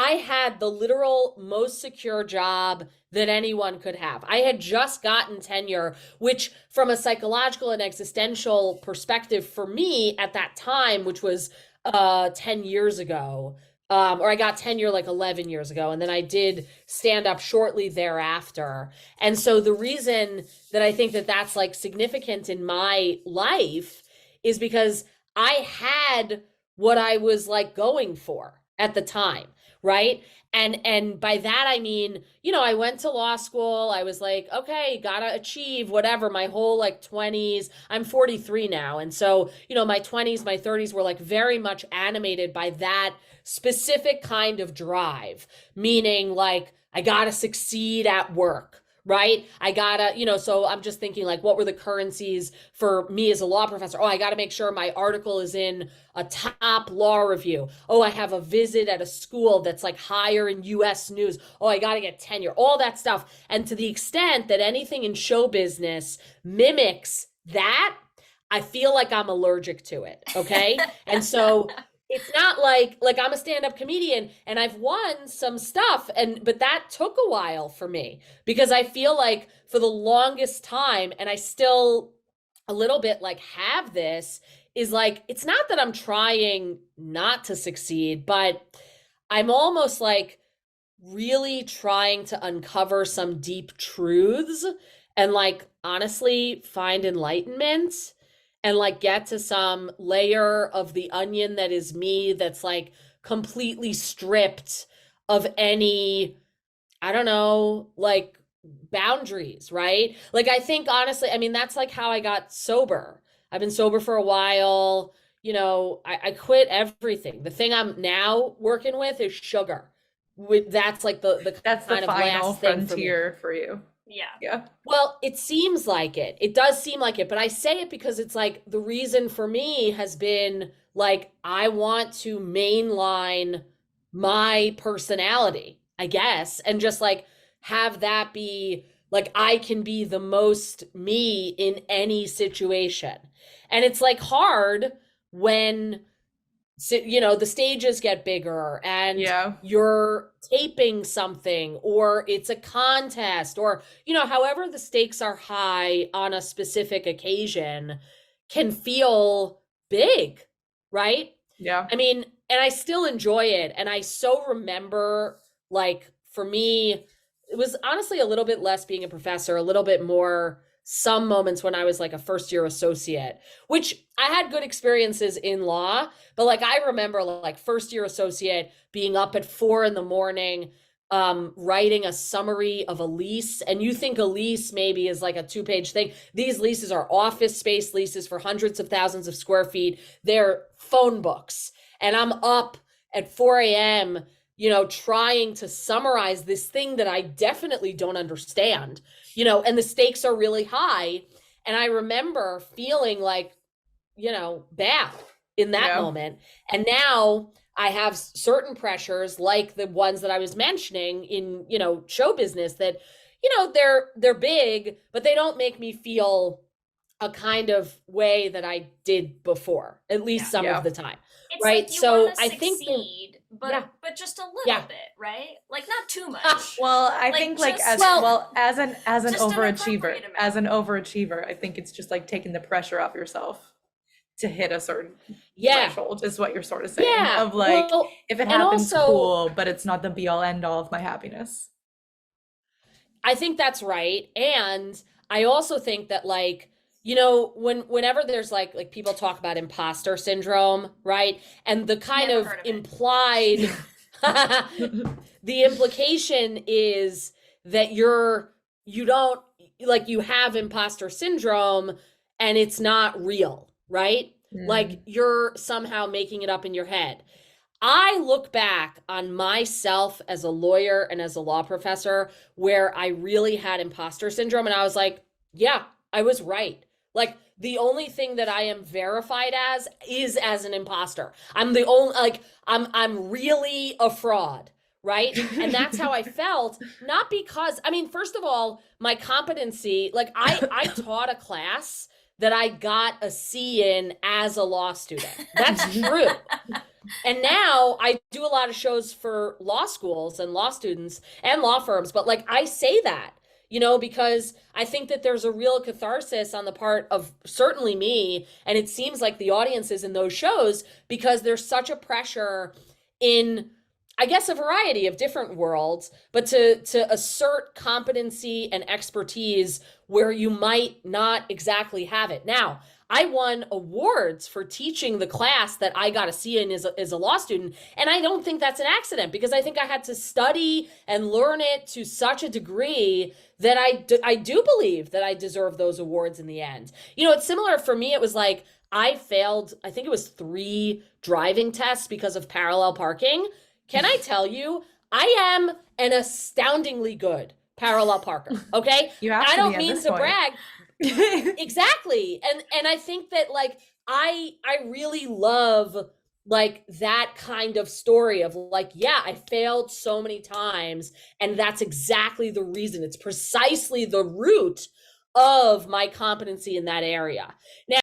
I had the literal most secure job that anyone could have. I had just gotten tenure, which from a psychological and existential perspective for me at that time, which was 10 years ago, or I got tenure like 11 years ago, and then I did stand up shortly thereafter. And so the reason that I think that that's like significant in my life is because I had what I was like going for at the time, right? And by that I mean, I went to law school. I was like, okay, gotta achieve whatever my whole like 20s. I'm 43 now. And so, my 20s, my 30s were like very much animated by that specific kind of drive, meaning like I gotta succeed at work. Right? I gotta, so I'm just thinking like, what were the currencies for me as a law professor? Oh, I gotta make sure my article is in a top law review. Oh, I have a visit at a school that's like higher in US news. Oh, I gotta get tenure, all that stuff. And to the extent that anything in show business mimics that, I feel like I'm allergic to it. Okay. And so it's not like I'm a stand-up comedian and I've won some stuff, but that took a while for me because I feel like for the longest time, and I still a little bit like have this, is like, it's not that I'm trying not to succeed, but I'm almost like really trying to uncover some deep truths and like honestly find enlightenment and like get to some layer of the onion that is me that's like completely stripped of any, I don't know, like boundaries, right? Like I think honestly, I mean, that's like how I got sober. I've been sober for a while. I quit everything. The thing I'm now working with is sugar. That's like That's the kind of final last thing frontier for you. Yeah. Yeah. Well, it seems like it. It does seem like it, but I say it because it's like the reason for me has been like I want to mainline my personality, I guess, and just like have that be like I can be the most me in any situation. And it's like hard when the stages get bigger and Yeah. you're taping something or it's a contest or however the stakes are high on a specific occasion can feel big, right? Yeah. I mean, and I still enjoy it, and I so remember, like, for me it was honestly a little bit less being a professor, a little bit more some moments when I was like a first year associate, which I had good experiences in law, but like I remember like first year associate being up at 4 a.m, writing a summary of a lease. And you think a lease maybe is like a 2-page thing. These leases are office space leases for hundreds of thousands of square feet. They're phone books. And I'm up at 4 a.m., trying to summarize this thing that I definitely don't understand, and the stakes are really high. And I remember feeling like, bad in that moment. And now I have certain pressures like the ones that I was mentioning in, show business that, they're big, but they don't make me feel a kind of way that I did before, at least some of the time. It's right. Like you so I think succeed, but just a little bit, right? Like not too much. Well, I think like as an overachiever, I think it's just like taking the pressure off yourself to hit a certain threshold is what you're sort of saying. Of like, if it happens, cool, but it's not the be all end all of my happiness. I think that's right. And I also think that like, whenever there's like people talk about imposter syndrome, right? And the kind of implied, the implication is that you don't like, you have imposter syndrome and it's not real, right? Like you're somehow making it up in your head. I look back on myself as a lawyer and as a law professor where I really had imposter syndrome and I was like, yeah, I was right. Like the only thing that I am verified as is as an imposter. I'm the only, like, I'm really a fraud, right? And that's how I felt. Not because, I mean, first of all, my competency, like I taught a class that I got a C in as a law student. That's true. And now I do a lot of shows for law schools and law students and law firms, but like I say that, because I think that there's a real catharsis on the part of certainly me, and it seems like the audiences in those shows, because there's such a pressure in, I guess, a variety of different worlds, but to assert competency and expertise where you might not exactly have it. Now, I won awards for teaching the class that I got a C in as a law student. And I don't think that's an accident, because I think I had to study and learn it to such a degree that I do believe that I deserve those awards in the end. It's similar for me. It was like I failed, I think it was 3 driving tests because of parallel parking. Can I tell you, I am an astoundingly good parallel parker, okay? I don't mean to brag. Exactly. And I think that like I really love like that kind of story of like, yeah, I failed so many times, and that's exactly the reason. It's precisely the root of my competency in that area. Now